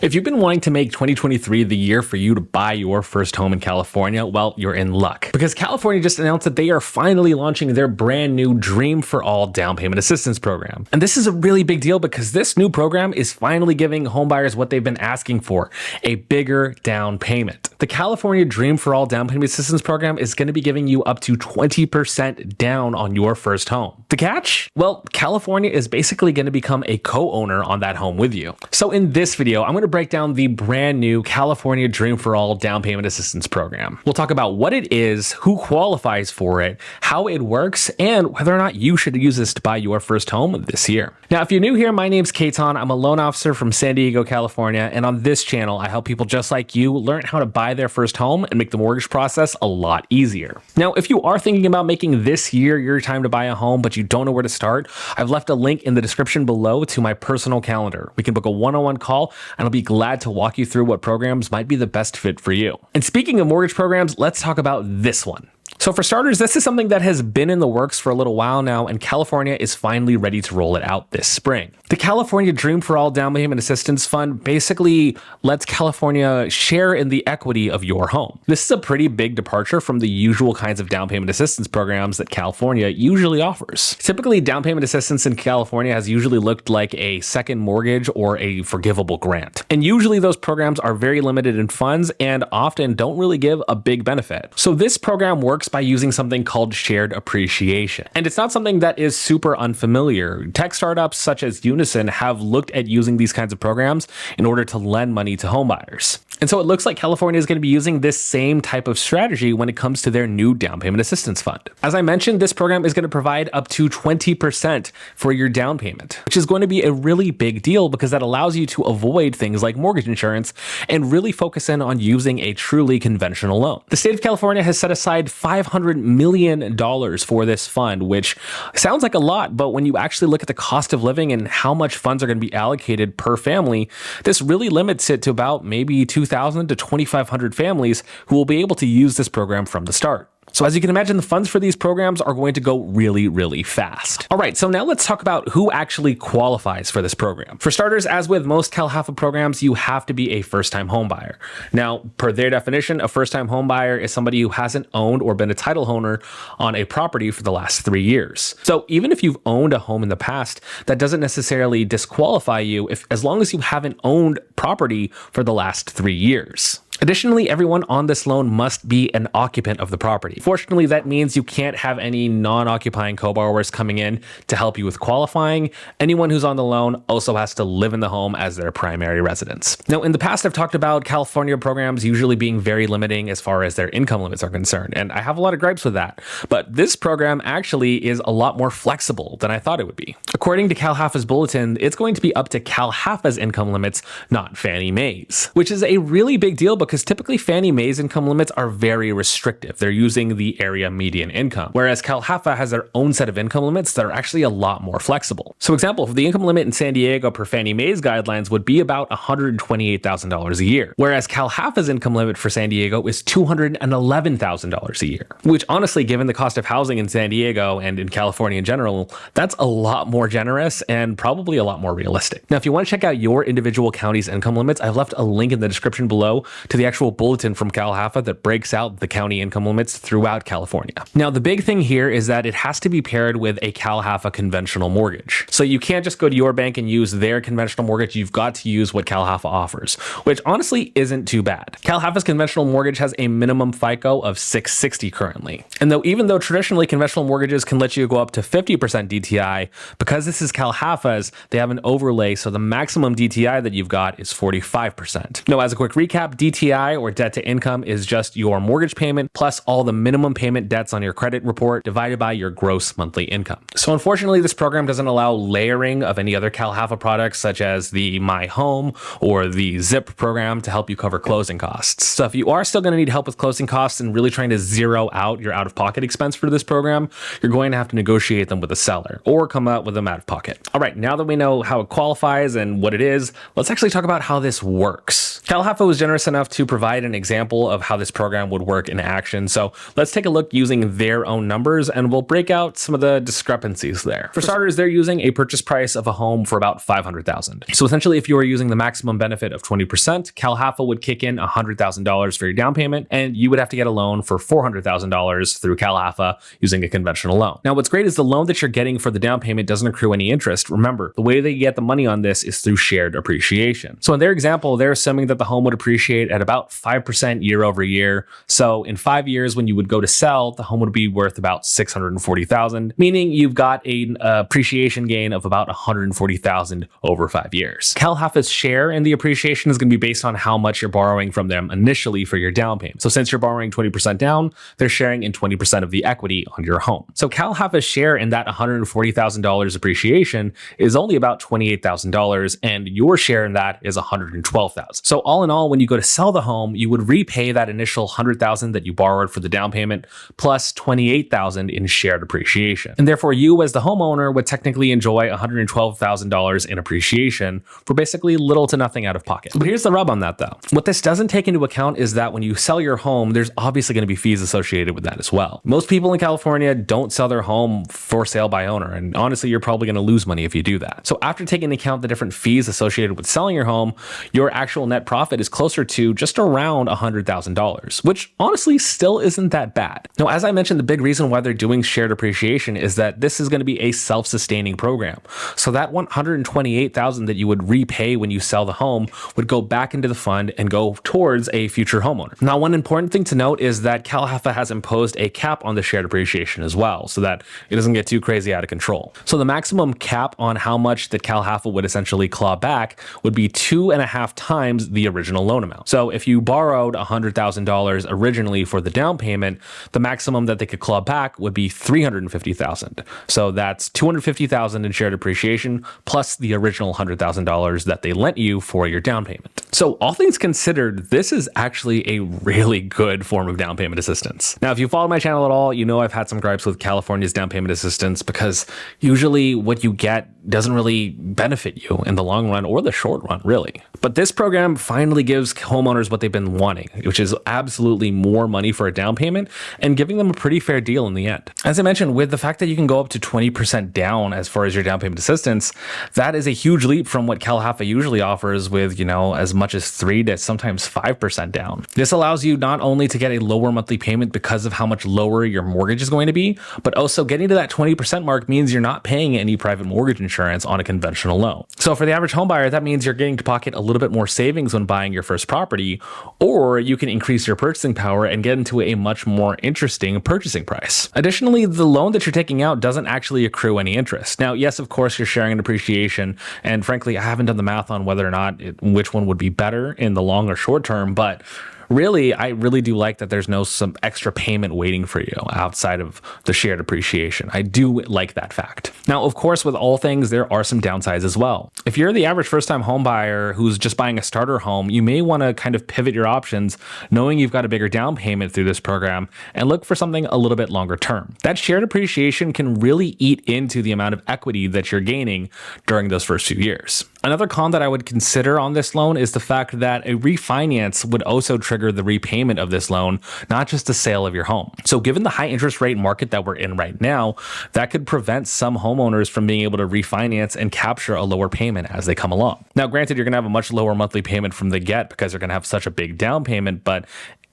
If you've been wanting to make 2023 the year for you to buy your first home in California, well, you're in luck. Because California just announced that they are finally launching their brand new Dream for All down payment assistance program. And this is a really big deal because this new program is finally giving homebuyers what they've been asking for, a bigger down payment. The California Dream for All down payment assistance program is going to be giving you up to 20% down on your first home. The catch? Well, California is basically going to become a co-owner on that home with you. So in this video, I'm going to break down the brand new California Dream for All down payment assistance program. We'll talk about what it is, who qualifies for it, how it works, and whether or not you should use this to buy your first home this year. Now, if you're new here, my name's Kaiton. I'm a loan officer from San Diego, California, and on this channel, I help people just like you learn how to buy their first home and make the mortgage process a lot easier. Now, if you are thinking about making this year your time to buy a home, but you don't know where to start, I've left a link in the description below to my personal calendar. We can book a one-on-one call, and I'll be glad to walk you through what programs might be the best fit for you. And speaking of mortgage programs, let's talk about this one. So for starters, this is something that has been in the works for a little while now, and California is finally ready to roll it out this spring. The California Dream for All Down Payment Assistance Fund basically lets California share in the equity of your home. This is a pretty big departure from the usual kinds of down payment assistance programs that California usually offers. Typically, down payment assistance in California has usually looked like a second mortgage or a forgivable grant. And usually those programs are very limited in funds and often don't really give a big benefit. So this program works by using something called shared appreciation. And it's not something that is super unfamiliar. Tech startups such as Unison have looked at using these kinds of programs in order to lend money to homebuyers. And so it looks like California is going to be using this same type of strategy when it comes to their new down payment assistance fund. As I mentioned, this program is going to provide up to 20% for your down payment, which is going to be a really big deal because that allows you to avoid things like mortgage insurance and really focus in on using a truly conventional loan. The state of California has set aside $500 million for this fund, which sounds like a lot, but when you actually look at the cost of living and how much funds are going to be allocated per family, this really limits it to about maybe 2,000 to 2,500 families who will be able to use this program from the start. So as you can imagine, the funds for these programs are going to go really, really fast. All right, so now let's talk about who actually qualifies for this program. For starters, as with most CalHFA programs, you have to be a first-time homebuyer. Now, per their definition, a first-time homebuyer is somebody who hasn't owned or been a title owner on a property for the last 3 years. So even if you've owned a home in the past, that doesn't necessarily disqualify you as long as you haven't owned property for the last 3 years. Additionally, everyone on this loan must be an occupant of the property. Fortunately, that means you can't have any non-occupying co-borrowers coming in to help you with qualifying. Anyone who's on the loan also has to live in the home as their primary residence. Now, in the past, I've talked about California programs usually being very limiting as far as their income limits are concerned, and I have a lot of gripes with that. But this program actually is a lot more flexible than I thought it would be. According to CalHFA's bulletin, it's going to be up to CalHFA's income limits, not Fannie Mae's, which is a really big deal because typically Fannie Mae's income limits are very restrictive. They're using the area median income, whereas CalHFA has their own set of income limits that are actually a lot more flexible. So example, the income limit in San Diego per Fannie Mae's guidelines would be about $128,000 a year, whereas CalHFA's income limit for San Diego is $211,000 a year, which honestly, given the cost of housing in San Diego and in California in general, that's a lot more generous and probably a lot more realistic. Now, if you want to check out your individual county's income limits, I've left a link in the description below to the actual bulletin from CalHFA that breaks out the county income limits throughout California. Now, the big thing here is that it has to be paired with a CalHFA conventional mortgage. So you can't just go to your bank and use their conventional mortgage. You've got to use what CalHFA offers, which honestly isn't too bad. CalHFA's conventional mortgage has a minimum FICO of 660 currently. And even though traditionally conventional mortgages can let you go up to 50% DTI, because this is CalHFA's, they have an overlay, so the maximum DTI that you've got is 45%. Now, as a quick recap, DTI or debt to income is just your mortgage payment plus all the minimum payment debts on your credit report divided by your gross monthly income. So unfortunately, this program doesn't allow layering of any other CalHFA products such as the My Home or the ZIP program to help you cover closing costs. So if you are still going to need help with closing costs and really trying to zero out your out-of-pocket expense for this program, you're going to have to negotiate them with a seller or come out with them out of pocket. All right, now that we know how it qualifies and what it is, let's actually talk about how this works. CalHFA was generous enough to provide an example of how this program would work in action. So let's take a look using their own numbers and we'll break out some of the discrepancies there. For starters, they're using a purchase price of a home for about $500,000. So essentially, if you were using the maximum benefit of 20%, CalHFA would kick in $100,000 for your down payment, and you would have to get a loan for $400,000 through CalHFA using a conventional loan. Now, what's great is the loan that you're getting for the down payment doesn't accrue any interest. Remember, the way that you get the money on this is through shared appreciation. So in their example, they're assuming that the home would appreciate at about 5% year over year. So in 5 years, when you would go to sell, the home would be worth about $640,000, meaning you've got an appreciation gain of about $140,000 over 5 years. CalHFA's share in the appreciation is going to be based on how much you're borrowing from them initially for your down payment. So since you're borrowing 20% down, they're sharing in 20% of the equity on your home. So CalHFA's share in that $140,000 appreciation is only about $28,000, and your share in that is $112,000. So all in all, when you go to sell the home, you would repay that initial $100,000 that you borrowed for the down payment plus $28,000 in shared appreciation. And therefore, you as the homeowner would technically enjoy $112,000 in appreciation for basically little to nothing out of pocket. But here's the rub on that though. What this doesn't take into account is that when you sell your home, there's obviously going to be fees associated with that as well. Most people in California don't sell their home for sale by owner, and honestly, you're probably going to lose money if you do that. So after taking into account the different fees associated with selling your home, your actual net profit is closer to just around $100,000, which honestly still isn't that bad. Now, as I mentioned, the big reason why they're doing shared appreciation is that this is going to be a self-sustaining program. So that $128,000 that you would repay when you sell the home would go back into the fund and go towards a future homeowner. Now, one important thing to note is that CalHFA has imposed a cap on the shared appreciation as well, so that it doesn't get too crazy out of control. So the maximum cap on how much that CalHFA would essentially claw back would be 2.5 times the original loan amount. So if you borrowed $100,000 originally for the down payment, the maximum that they could claw back would be $350,000. So that's $250,000 in shared appreciation plus the original $100,000 that they lent you for your down payment. So all things considered, this is actually a really good form of down payment assistance. Now, if you follow my channel at all, you know I've had some gripes with California's down payment assistance because usually what you get doesn't really benefit you in the long run or the short run, really. But this program finally gives homeowners what they've been wanting, which is absolutely more money for a down payment and giving them a pretty fair deal in the end. As I mentioned, with the fact that you can go up to 20% down as far as your down payment assistance, that is a huge leap from what CalHFA usually offers with, you know, as much as 3 to sometimes 5% down. This allows you not only to get a lower monthly payment because of how much lower your mortgage is going to be, but also getting to that 20% mark means you're not paying any private mortgage insurance on a conventional loan. So for the average home buyer, that means you're getting to pocket a little bit more savings when buying your first property, or you can increase your purchasing power and get into a much more interesting purchasing price. Additionally, the loan that you're taking out doesn't actually accrue any interest. Now, yes, of course, you're sharing an appreciation, and frankly, I haven't done the math on whether or not which one would be better in the long or short term, but really, I really do like that there's some extra payment waiting for you outside of the shared appreciation. I do like that fact. Now, of course, with all things, there are some downsides as well. If you're the average first-time home buyer who's just buying a starter home, you may want to kind of pivot your options, knowing you've got a bigger down payment through this program, and look for something a little bit longer term. That shared appreciation can really eat into the amount of equity that you're gaining during those first few years. Another con that I would consider on this loan is the fact that a refinance would also trigger the repayment of this loan, not just the sale of your home. So given the high interest rate market that we're in right now, that could prevent some homeowners from being able to refinance and capture a lower payment as they come along. Now, granted, you're going to have a much lower monthly payment from the get because you're going to have such a big down payment, but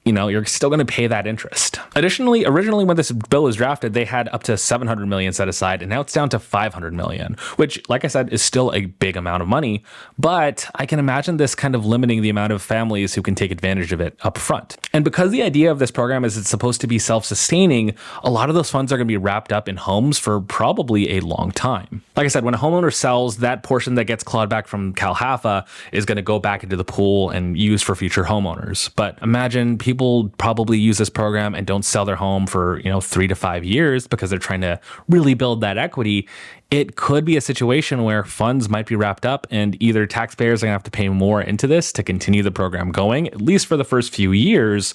you know, you're still going to pay that interest. Additionally, originally when this bill was drafted, they had up to $700 million set aside, and now it's down to $500 million, which, like I said, is still a big amount of money. But I can imagine this kind of limiting the amount of families who can take advantage of it up front. And because the idea of this program is it's supposed to be self-sustaining, a lot of those funds are going to be wrapped up in homes for probably a long time. Like I said, when a homeowner sells, that portion that gets clawed back from CalHFA is going to go back into the pool and used for future homeowners. But imagine people probably use this program and don't sell their home for 3 to 5 years because they're trying to really build that equity. It could be a situation where funds might be wrapped up and either taxpayers are going to have to pay more into this to continue the program going, at least for the first few years,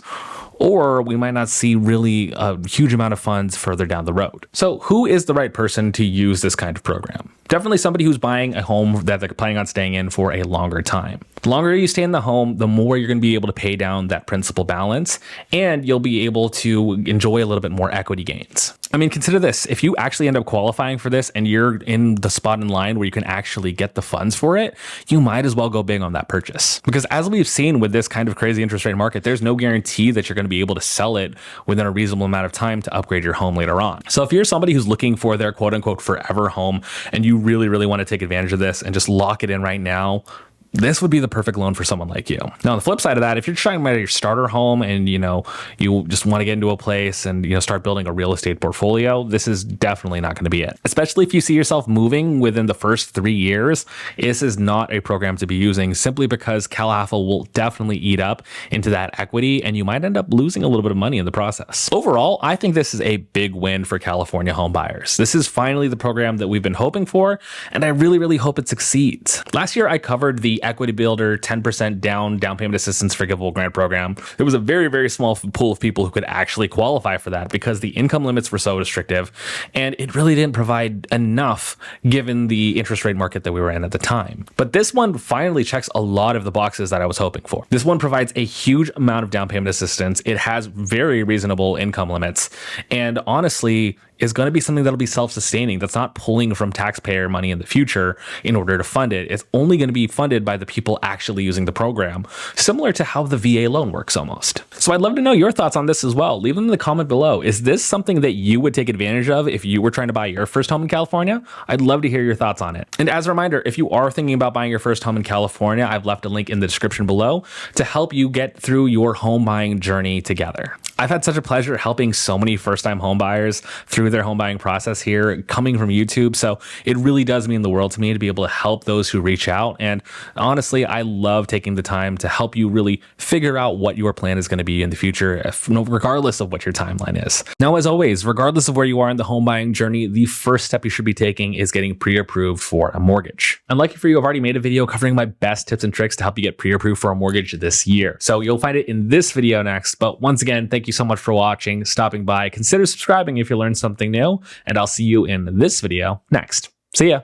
or we might not see really a huge amount of funds further down the road. So who is the right person to use this kind of program? Definitely somebody who's buying a home that they're planning on staying in for a longer time. The longer you stay in the home, the more you're going to be able to pay down that principal balance, and you'll be able to enjoy a little bit more equity gains. I mean, consider this. If you actually end up qualifying for this and you're in the spot in line where you can actually get the funds for it, you might as well go big on that purchase. Because as we've seen with this kind of crazy interest rate market, there's no guarantee that you're going to be able to sell it within a reasonable amount of time to upgrade your home later on. So if you're somebody who's looking for their quote unquote forever home and you really, really want to take advantage of this and just lock it in right now, this would be the perfect loan for someone like you. Now, on the flip side of that, if you're trying to buy your starter home and, you just want to get into a place and, start building a real estate portfolio, this is definitely not going to be it. Especially if you see yourself moving within the first 3 years, this is not a program to be using simply because CalAFA will definitely eat up into that equity and you might end up losing a little bit of money in the process. Overall, I think this is a big win for California home buyers. This is finally the program that we've been hoping for, and I really, really hope it succeeds. Last year, I covered the Equity Builder 10% down payment assistance forgivable grant program. There was a very, very small pool of people who could actually qualify for that because the income limits were so restrictive, and it really didn't provide enough given the interest rate market that we were in at the time. But this one finally checks a lot of the boxes that I was hoping for. This one provides a huge amount of down payment assistance. It has very reasonable income limits, and honestly, is going to be something that'll be self-sustaining. That's not pulling from taxpayer money in the future in order to fund it. It's only going to be funded by the people actually using the program, similar to how the VA loan works almost. So I'd love to know your thoughts on this as well. Leave them in the comment below. Is this something that you would take advantage of if you were trying to buy your first home in California? I'd love to hear your thoughts on it. And as a reminder, if you are thinking about buying your first home in California, I've left a link in the description below to help you get through your home buying journey together. I've had such a pleasure helping so many first-time home buyers through their home buying process here, coming from YouTube. So it really does mean the world to me to be able to help those who reach out. And honestly, I love taking the time to help you really figure out what your plan is going to be in the future, regardless of what your timeline is. Now, as always, regardless of where you are in the home buying journey, the first step you should be taking is getting pre-approved for a mortgage. And lucky for you, I've already made a video covering my best tips and tricks to help you get pre-approved for a mortgage this year. So you'll find it in this video next. But once again, thank you so much for watching, stopping by. Consider subscribing if you learned something new, and I'll see you in this video next. See ya.